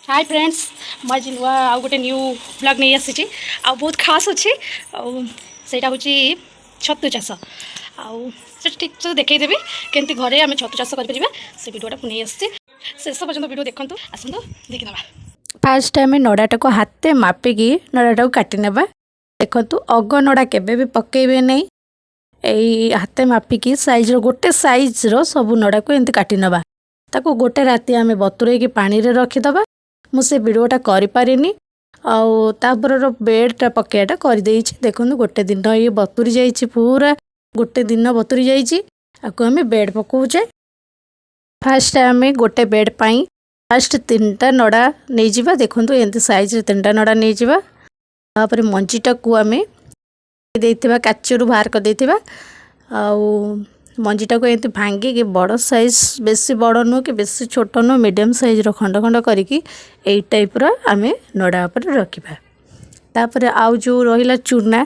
Hi friends मुझे नुआ आउ गोटे न्यू ब्लॉग नहीं आसी आ बहुत खास अच्छी आईटा हूँ छतु चाष आउ ठीक से देखईदेवी केमती घरे आम छतु चाष कर से भिडियोटा नहीं आसी शेष पर्यटन भिडियो देखूँ आसतु देखी ना। फास्ट आम नड़ाटा को हाथे मापिकी नड़ाटा को काटी नेबा। देखु अग नड़ा केबे भी पकेबे नहीं यही हाथे मापिकी साइज गोटे साइज सब नड़ा को एमती काटी नेबा। ताको गोटे राति आम बतुरे पानी रे रखीदबा। मुझे भिडियोटा करें आपर बेडटा पकेटा कर देखो गोटे दिन ये बतुरी जाइए पूरा गोटे दिन बतुरी जाइए आम बेड पकाचे। फास्ट आम गोटे बेड पाई फास्ट 3टा नड़ा नहीं जावा। देखो एमती साइज 3टा नड़ा नहीं जावा। तापर मंजीटा को आम काचरू बाहर कर देथिबा मंजीटा को एमती भांगिकी बड़ साइज बेसी बड़ नुह कि बेसी छोट नुह मीडियम साइज खंड खंड करिकी एई टाइप आम नड़ा पर रखा। तापर आउ जो रहिला चूना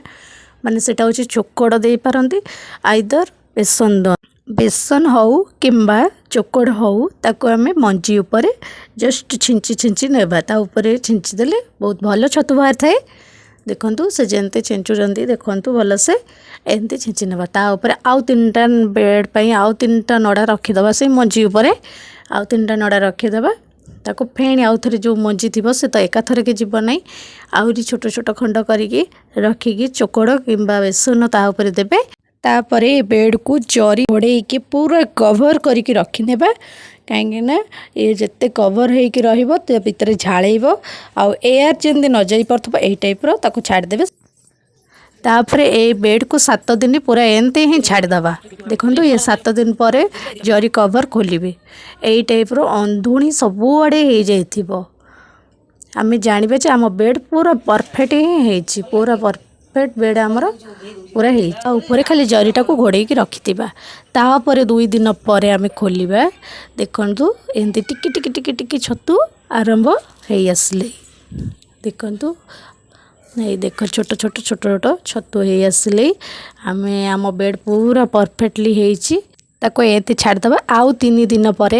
माने सेटा होची चोकड़ दे पारंती आइदर बेसन हौ किंबा चोकड़ हौ ताको आम मंजी उपरे जस्ट छिंची छिंची नेबा। ता उपरे छिंची देले बहुत भल छतु बाहर थाए। देखु से जमती छिंचुंट देखु भल से एमती छिंची नेबा। ता उपरे आउ 3टा बेड पाई आउ 3टा नड़ा रखीदबा से मंजी उपरे आउ 3टा नड़ा रखीदबा। ताको फेणी आउ थे जो मंजी थी से तो एकाथर के जीव ना आहरी छोट छोट खंड करिकी रखिकी चोकड़ किंबा बेसन ता उपरे देबे। तापरे बेड को जरी घोड़े पूरा कवर करके रखीनेबा कहीं ये जिते कवर होकर भितर झाड़ब आउ एयर जमी न जा पार्थ यही टाइप ताको छाड़देवे। तापर ए बेड को 7 दिन पूरा एमती ही छाड़दबा। देखो ये 7 दिन पर जरी कवर खोलिए यही टाइप अंधुणी सबुआड़े हो जाइथिबो। आम जानिबे जे आम बेड पूरा परफेक्ट ही पूरा परफेक्ट बेड आमर पूरा हो ऊपर खाली जरीटा को घोड़े रखिथिबा। तापर 2 दिन पर आम खोलिबा। देखंतु एमती टिकी टिकी टिकी टिकी छतु आरंभ हो आसले। देखंतु नहीं देख छोट छोट छोट छोट छतु हो आसले। आम आम बेड पूरा परफेक्टली होइछि ताको एते छाड़दबा। आउ 3 दिन पर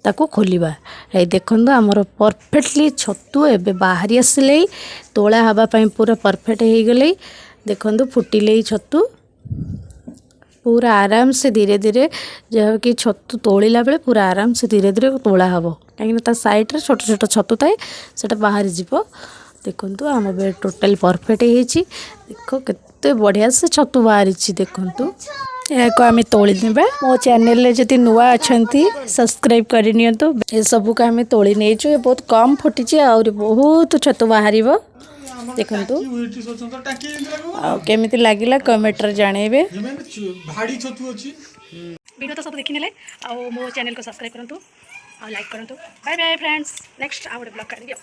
ताको खोलिबा। ए देखंतु हमर परफेक्टली छतु एबे बाहरी आसले तोला हवा पई पूरा परफेक्ट हो गले। देखंतु फुटिले छतु पूरा आराम से धीरे धीरे जहाँ कि छतु तोड़िला बेले पूरा आराम से धीरे धीरे तोला हबो कहीं साइड रे छोट छोट छतु थाए सेटा बाहरी जीवो। देखंतु आम बेड टोटल परफेक्ट होइछि। देखो केते बढ़िया से छतु बाहरी देखंतु को आम तोली नेबा। मो चैनल रे जति नुआ अछंती सब्सक्राइब करि नियंतु। ए सब को आम तोली नेछु ये बहुत कम फुटिछि और बहुत छतु बाहरिबो। देखंतु केमिति लागिला कमेंट रे जानेबे। वीडियो तो सब देखि नेले आ मो चैनल को सब्सक्राइब करंतु और लाइक करंतु। बाय बाय फ्रेंड्स नेक्स्ट आ ब्लॉग कर दियो।